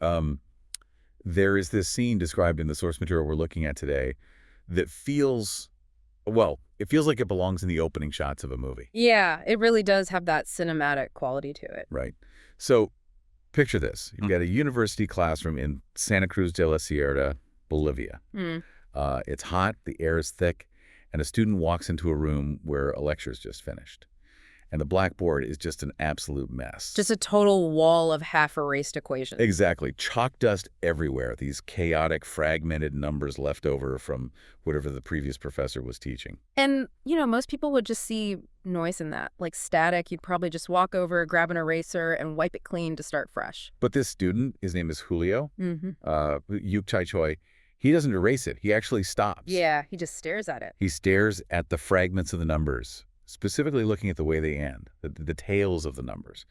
There is this scene described in the source material we're looking at today that feels, well, it feels like it belongs in the opening shots of a movie. Yeah, it really does have that cinematic quality to it. Right. So picture this. You've got a university classroom in Santa Cruz de la Sierra, Bolivia. Mm. It's hot, the air is thick, and a student walks into a room where a lecture's just finished. And the blackboard is just an absolute mess. Just a total wall of half-erased equations. Exactly. Chalk dust everywhere. These chaotic, fragmented numbers left over from whatever the previous professor was teaching. And, most people would just see noise in that. Like static, you'd probably just walk over, grab an eraser, and wipe it clean to start fresh. But this student, his name is Julio, Yuk Chai Choi, he doesn't erase it. He actually stops. Yeah, he just stares at it. He stares at the fragments of the numbers, specifically looking at the way they end, the tails of the numbers.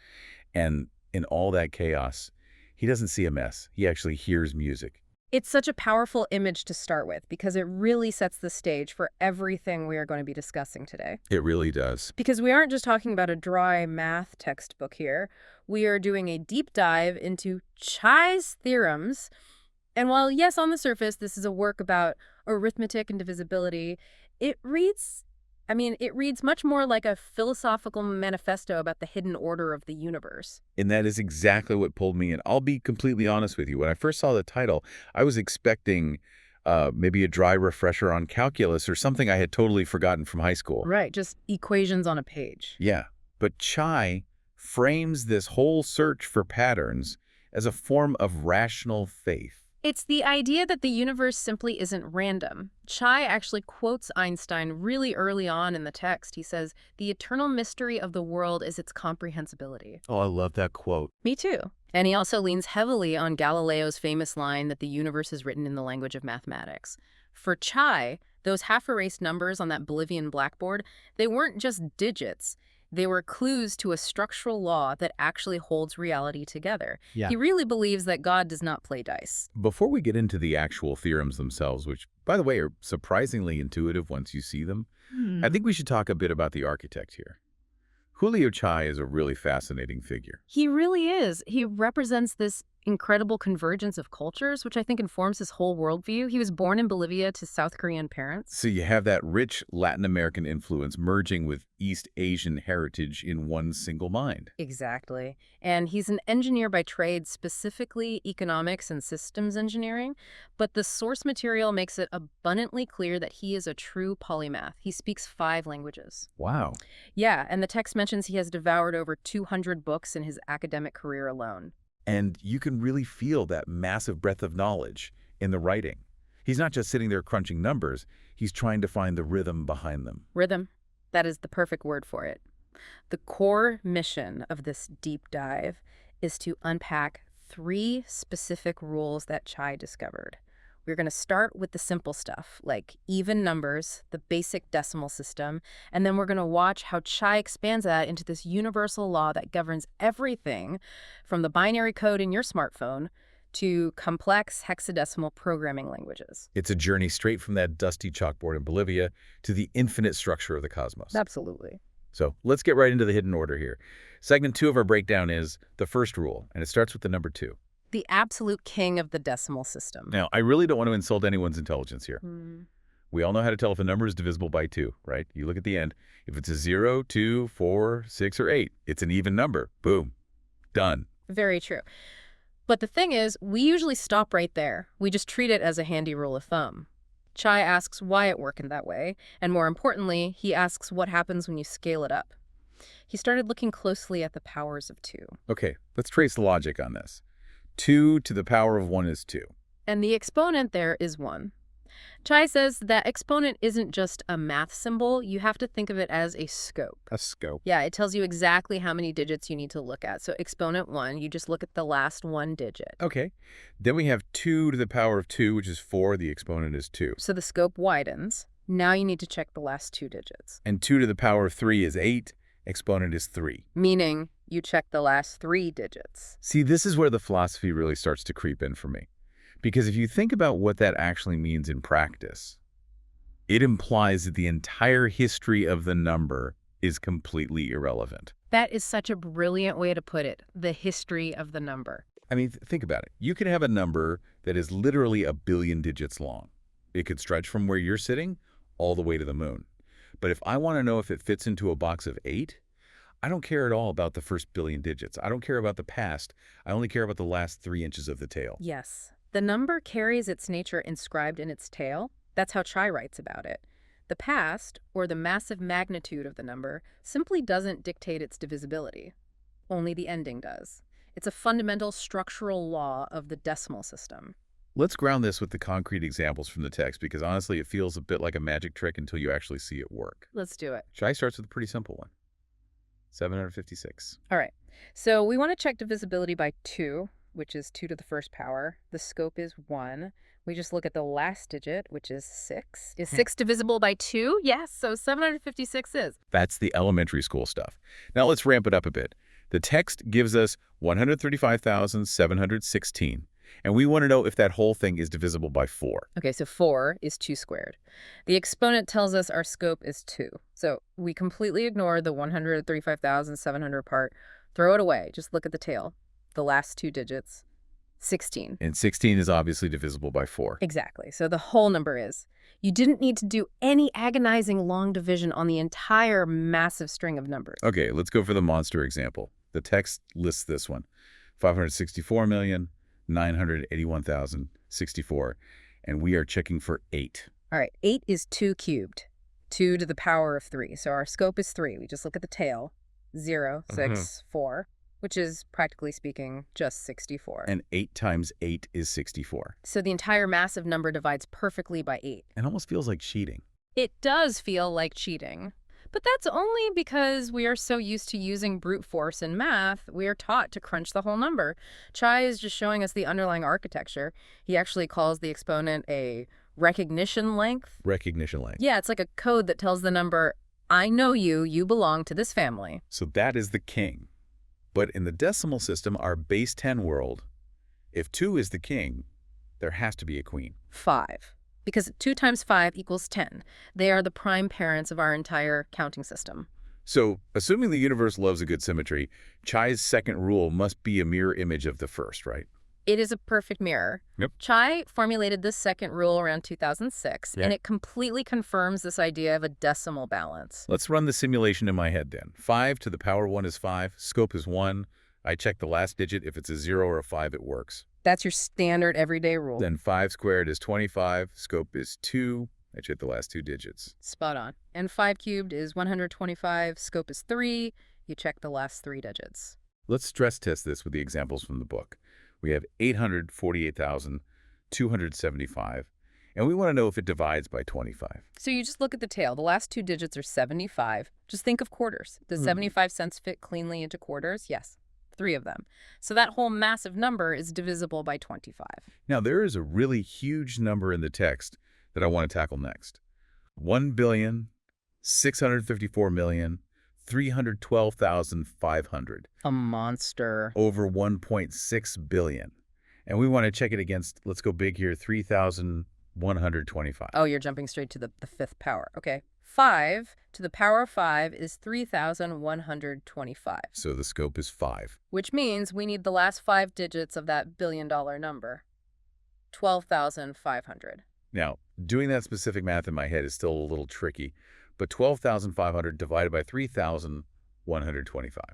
And in all that chaos, he doesn't see a mess. He actually hears music. It's such a powerful image to start with because it really sets the stage for everything we are going to be discussing today. It really does. Because we aren't just talking about a dry math textbook here. We are doing a deep dive into CHAI'S theorems. And while, yes, on the surface, this is a work about arithmetic and divisibility, it reads much more like a philosophical manifesto about the hidden order of the universe. And that is exactly what pulled me in. I'll be completely honest with you. When I first saw the title, I was expecting maybe a dry refresher on calculus or something I had totally forgotten from high school. Right, just equations on a page. Yeah, but Chai frames this whole search for patterns as a form of rational faith. It's the idea that the universe simply isn't random. Chai actually quotes Einstein really early on in the text. He says, "The eternal mystery of the world is its comprehensibility." Oh, I love that quote. Me too. And he also leans heavily on Galileo's famous line that the universe is written in the language of mathematics. For Chai, those half-erased numbers on that Bolivian blackboard, they weren't just digits. They were clues to a structural law that actually holds reality together. Yeah. He really believes that God does not play dice. Before we get into the actual theorems themselves, which, by the way, are surprisingly intuitive once you see them, I think we should talk a bit about the architect here. Julio Chai is a really fascinating figure. He really is. He represents this incredible convergence of cultures, which I think informs his whole worldview. He was born in Bolivia to South Korean parents. So you have that rich Latin American influence merging with East Asian heritage in one single mind. Exactly. And he's an engineer by trade, specifically economics and systems engineering. But the source material makes it abundantly clear that he is a true polymath. He speaks 5 languages. Wow. Yeah, and the text mentions he has devoured over 200 books in his academic career alone. And you can really feel that massive breadth of knowledge in the writing. He's not just sitting there crunching numbers, he's trying to find the rhythm behind them. Rhythm. That is the perfect word for it. The core mission of this deep dive is to unpack 3 specific rules that Chai discovered. We're going to start with the simple stuff, like even numbers, the basic decimal system, and then we're going to watch how Chai expands that into this universal law that governs everything from the binary code in your smartphone to complex hexadecimal programming languages. It's a journey straight from that dusty chalkboard in Bolivia to the infinite structure of the cosmos. Absolutely. So let's get right into the hidden order here. Segment 2 of our breakdown is the first rule, and it starts with the number 2. The absolute king of the decimal system. Now, I really don't want to insult anyone's intelligence here. We all know how to tell if a number is divisible by 2, right? You look at the end. If it's a 0, 2, 4, 6, or 8, it's an even number. Boom. Done. Very true. But the thing is, we usually stop right there. We just treat it as a handy rule of thumb. Chai asks why it worked in that way, and more importantly, he asks what happens when you scale it up. He started looking closely at the powers of 2. Okay, let's trace the logic on this. 2 to the power of 1 is 2. And the exponent there is 1. Chai says that exponent isn't just a math symbol. You have to think of it as a scope. A scope. Yeah, it tells you exactly how many digits you need to look at. So exponent 1, you just look at the last 1 digit. Okay. Then we have 2 to the power of 2, which is 4. The exponent is 2. So the scope widens. Now you need to check the last 2 digits. And 2 to the power of 3 is 8. Exponent is 3. Meaning you check the last 3 digits. See, this is where the philosophy really starts to creep in for me. Because if you think about what that actually means in practice, it implies that the entire history of the number is completely irrelevant. That is such a brilliant way to put it, the history of the number. I mean, think about it. You could have a number that is literally a billion digits long. It could stretch from where you're sitting all the way to the moon. But if I want to know if it fits into a box of 8, I don't care at all about the first billion digits. I don't care about the past. I only care about the last 3 inches of the tail. Yes. The number carries its nature inscribed in its tail. That's how Chai writes about it. The past, or the massive magnitude of the number, simply doesn't dictate its divisibility. Only the ending does. It's a fundamental structural law of the decimal system. Let's ground this with the concrete examples from the text because honestly, it feels a bit like a magic trick until you actually see it work. Let's do it. Chai starts with a pretty simple one. 756. All right. So we want to check divisibility by 2, which is 2 to the first power. The scope is 1. We just look at the last digit, which is 6. Is 6 divisible by 2? Yes, so 756 is. That's the elementary school stuff. Now let's ramp it up a bit. The text gives us 135,716, and we want to know if that whole thing is divisible by 4. Okay, so 4 is 2 squared. The exponent tells us our scope is 2. So we completely ignore the 135,700 part. Throw it away. Just look at the tail. The last 2 digits. 16. And 16 is obviously divisible by 4. Exactly. So the whole number is. You didn't need to do any agonizing long division on the entire massive string of numbers. Okay, let's go for the monster example. The text lists this one. 564,981,064. And we are checking for 8. All right, 8 is 2 cubed. 2 to the power of 3. So our scope is 3. We just look at the tail. 0, 6, 4. Which is, practically speaking, just 64. And 8 times 8 is 64. So the entire massive number divides perfectly by 8. It almost feels like cheating. It does feel like cheating. But that's only because we are so used to using brute force in math, we are taught to crunch the whole number. Chai is just showing us the underlying architecture. He actually calls the exponent a recognition length. Recognition length. Yeah, it's like a code that tells the number, I know you, you belong to this family. So that is the king. But in the decimal system, our base 10 world, if 2 is the king, there has to be a queen. 5. Because 2 times 5 equals 10. They are the prime parents of our entire counting system. So, assuming the universe loves a good symmetry, Chai's second rule must be a mirror image of the first, right? It is a perfect mirror. Yep. Chai formulated this second rule around 2006, and it completely confirms this idea of a decimal balance. Let's run the simulation in my head then. 5 to the power 1 is 5, scope is 1. I check the last digit. If it's a 0 or a 5, it works. That's your standard everyday rule. Then 5 squared is 25, scope is 2. I check the last 2 digits. Spot on. And 5 cubed is 125, scope is 3. You check the last 3 digits. Let's stress test this with the examples from the book. We have 848,275, and we want to know if it divides by 25. So you just look at the tail. The last 2 digits are 75. Just think of quarters. Does 75 cents fit cleanly into quarters? Yes. 3 of them. So that whole massive number is divisible by 25. Now, there is a really huge number in the text that I want to tackle next. 1,654,312,500. A monster. Over 1.6 billion. And we want to check it against, let's go big here, 3,125. Oh, you're jumping straight to the 5th power. Okay. 5 to the power of 5 is 3,125. So the scope is 5. Which means we need the last 5 digits of that billion-dollar number. 12,500. Now, doing that specific math in my head is still a little tricky, but 12,500 divided by 3,125.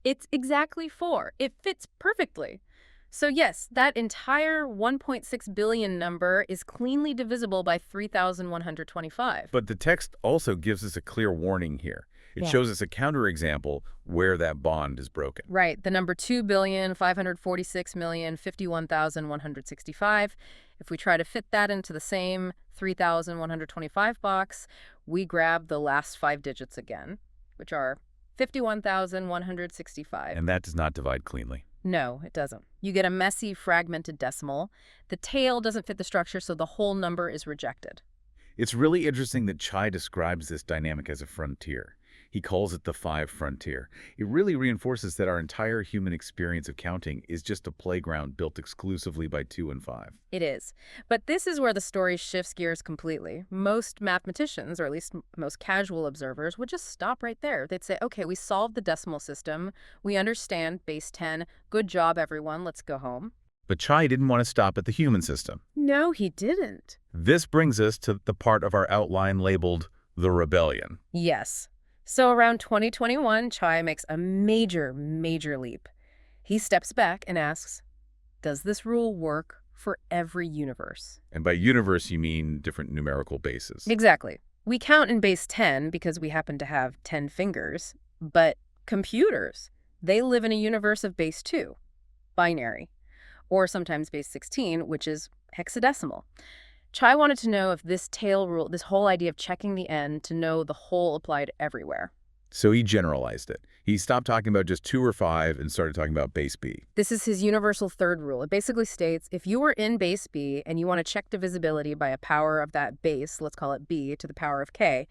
It's exactly 4. It fits perfectly. So yes, that entire 1.6 billion number is cleanly divisible by 3,125. But the text also gives us a clear warning here. It shows us a counterexample where that bond is broken. Right. The number 2,546,051,165. If we try to fit that into the same 3,125 box, we grab the last 5 digits again, which are 51,165. And that does not divide cleanly. No, it doesn't. You get a messy, fragmented decimal. The tail doesn't fit the structure, so the whole number is rejected. It's really interesting that Chai describes this dynamic as a frontier. He calls it the five frontier. It really reinforces that our entire human experience of counting is just a playground built exclusively by 2 and 5. It is. But this is where the story shifts gears completely. Most mathematicians, or at least most casual observers, would just stop right there. They'd say, okay, we solved the decimal system. We understand base 10. Good job, everyone. Let's go home. But Chai didn't want to stop at the human system. No, he didn't. This brings us to the part of our outline labeled the rebellion. Yes. So around 2021, Chai makes a major leap. He steps back and asks, does this rule work for every universe? And by universe, you mean different numerical bases. Exactly. We count in base 10 because we happen to have 10 fingers, but computers, they live in a universe of base 2, binary, or sometimes base 16, which is hexadecimal. Chai wanted to know if this tail rule, this whole idea of checking the end to know the whole applied everywhere. So he generalized it. He stopped talking about just 2 or 5 and started talking about base B. This is his universal third rule. It basically states if you were in base B and you want to check divisibility by a power of that base, let's call it B to the power of K,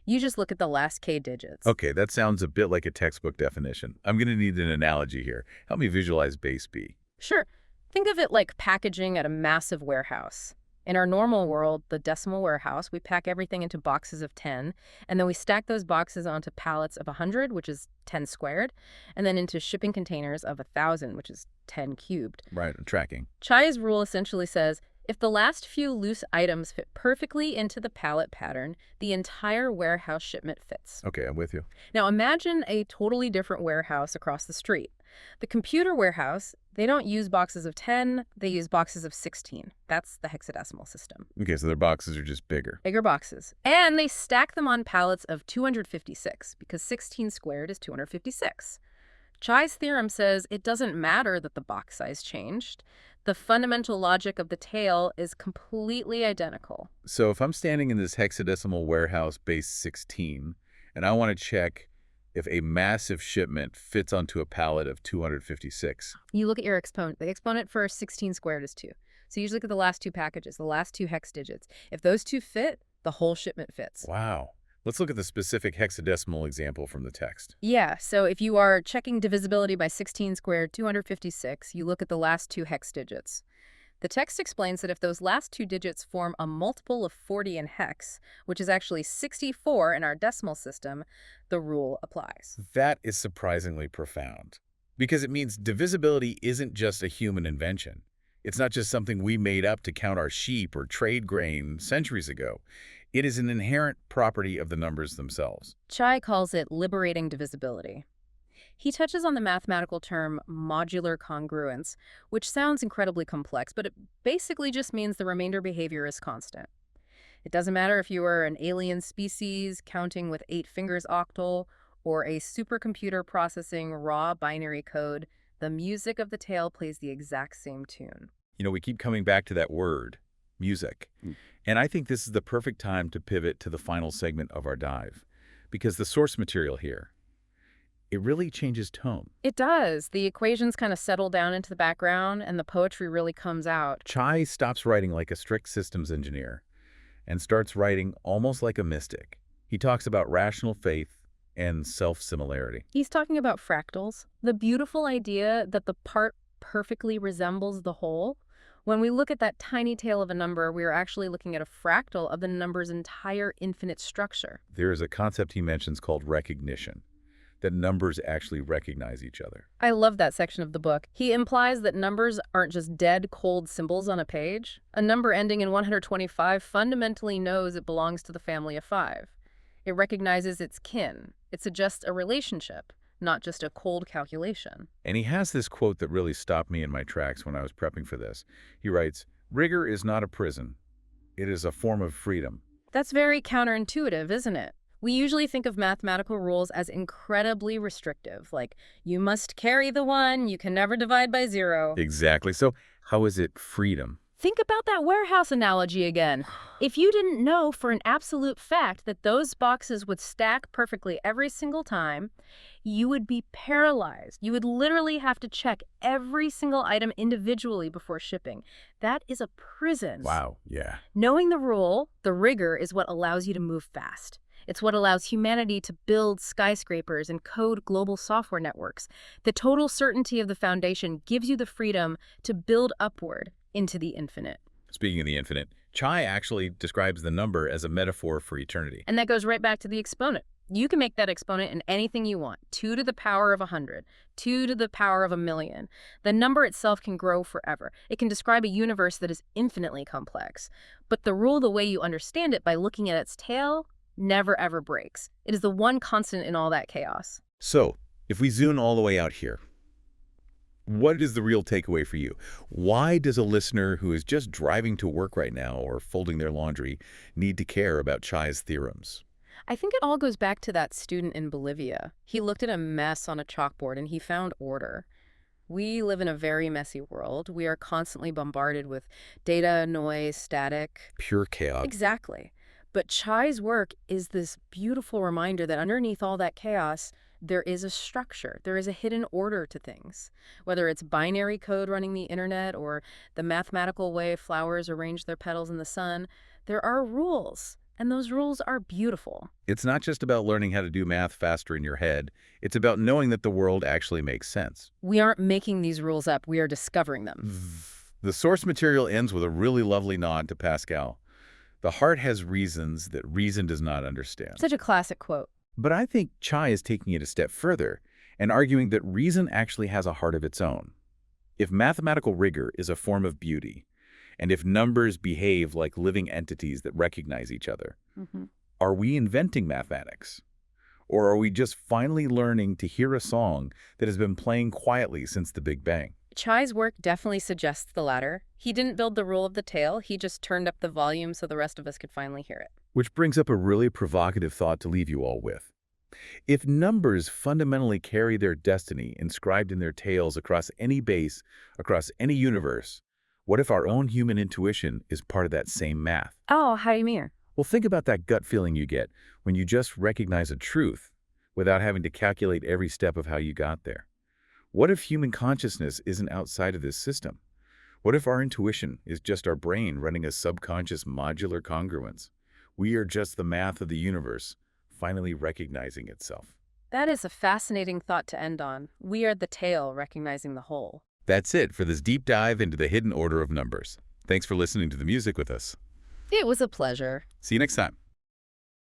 you just look at the last K digits. Okay, that sounds a bit like a textbook definition. I'm going to need an analogy here. Help me visualize base B. Sure. Think of it like packaging at a massive warehouse. In our normal world, the decimal warehouse, we pack everything into boxes of 10, and then we stack those boxes onto pallets of 100, which is 10 squared, and then into shipping containers of 1,000, which is 10 cubed. Right, I'm tracking. Chai's rule essentially says, if the last few loose items fit perfectly into the pallet pattern, the entire warehouse shipment fits. Okay, I'm with you. Now imagine a totally different warehouse across the street. The computer warehouse, they don't use boxes of 10, they use boxes of 16. That's the hexadecimal system. Okay, so their boxes are just bigger. Bigger boxes. And they stack them on pallets of 256, because 16 squared is 256. Chai's theorem says it doesn't matter that the box size changed. The fundamental logic of the tail is completely identical. So if I'm standing in this hexadecimal warehouse base 16, and I want to check if a massive shipment fits onto a pallet of 256. You look at your exponent. The exponent for 16 squared is 2. So you usually look at the last two packages, the last two hex digits. If those two fit, the whole shipment fits. Wow. Let's look at the specific hexadecimal example from the text. Yeah, so if you are checking divisibility by 16 squared 256, you look at the last two hex digits. The text explains that if those last two digits form a multiple of 40 in hex, which is actually 64 in our decimal system, the rule applies. That is surprisingly profound, because it means divisibility isn't just a human invention. It's not just something we made up to count our sheep or trade grain centuries ago. It is an inherent property of the numbers themselves. Chai calls it liberating divisibility. He touches on the mathematical term modular congruence, which sounds incredibly complex, but it basically just means the remainder behavior is constant. It doesn't matter if you are an alien species counting with 8 fingers octal or a supercomputer processing raw binary code, the music of the tail plays the exact same tune. You know, we keep coming back to that word, music. And I think this is the perfect time to pivot to the final segment of our dive, because the source material here, it really changes tone. It does. The equations kind of settle down into the background and the poetry really comes out. Chai stops writing like a strict systems engineer and starts writing almost like a mystic. He talks about rational faith and self-similarity. He's talking about fractals, the beautiful idea that the part perfectly resembles the whole. When we look at that tiny tail of a number, we are actually looking at a fractal of the number's entire infinite structure. There is a concept he mentions called recognition, that numbers actually recognize each other. I love that section of the book. He implies that numbers aren't just dead, cold symbols on a page. A number ending in 125 fundamentally knows it belongs to the family of 5. It recognizes its kin. It suggests a relationship, not just a cold calculation. And he has this quote that really stopped me in my tracks when I was prepping for this. He writes, "Rigor is not a prison. It is a form of freedom." That's very counterintuitive, isn't it? We usually think of mathematical rules as incredibly restrictive, like you must carry the 1, you can never divide by 0. Exactly. So how is it freedom? Think about that warehouse analogy again. If you didn't know for an absolute fact that those boxes would stack perfectly every single time, you would be paralyzed. You would literally have to check every single item individually before shipping. That is a prison. Wow, yeah. Knowing the rule, the rigor, is what allows you to move fast. It's what allows humanity to build skyscrapers and code global software networks. The total certainty of the foundation gives you the freedom to build upward into the infinite. Speaking of the infinite, Chai actually describes the number as a metaphor for eternity. And that goes right back to the exponent. You can make that exponent in anything you want. 2 to the power of 100, 2 to the power of 1,000,000. The number itself can grow forever. It can describe a universe that is infinitely complex. But the rule, the way you understand it by looking at its tail, never ever breaks. It is the one constant in all that chaos. So, if we zoom all the way out here, what is the real takeaway for you? Why does a listener who is just driving to work right now or folding their laundry need to care about Chai's theorems? I think it all goes back to that student in Bolivia. He looked at a mess on a chalkboard and he found order. We live in a very messy world. We are constantly bombarded with data, noise, static. Pure chaos. Exactly. But Chai's work is this beautiful reminder that underneath all that chaos, there is a structure. There is a hidden order to things. Whether it's binary code running the internet or the mathematical way flowers arrange their petals in the sun, there are rules. And those rules are beautiful. It's not just about learning how to do math faster in your head. It's about knowing that the world actually makes sense. We aren't making these rules up. We are discovering them. The source material ends with a really lovely nod to Pascal. The heart has reasons that reason does not understand. Such a classic quote. But I think Chai is taking it a step further and arguing that reason actually has a heart of its own. If mathematical rigor is a form of beauty, and if numbers behave like living entities that recognize each other, are we inventing mathematics? Or are we just finally learning to hear a song that has been playing quietly since the Big Bang? Chai's work definitely suggests the latter. He didn't build the rule of the tail. He just turned up the volume so the rest of us could finally hear it. Which brings up a really provocative thought to leave you all with. If numbers fundamentally carry their destiny inscribed in their tails across any base, across any universe, what if our own human intuition is part of that same math? Oh, how do you mean? Well, think about that gut feeling you get when you just recognize a truth without having to calculate every step of how you got there. What if human consciousness isn't outside of this system? What if our intuition is just our brain running a subconscious modular congruence? We are just the math of the universe, finally recognizing itself. That is a fascinating thought to end on. We are the tail recognizing the whole. That's it for this deep dive into the hidden order of numbers. Thanks for listening to the music with us. It was a pleasure. See you next time.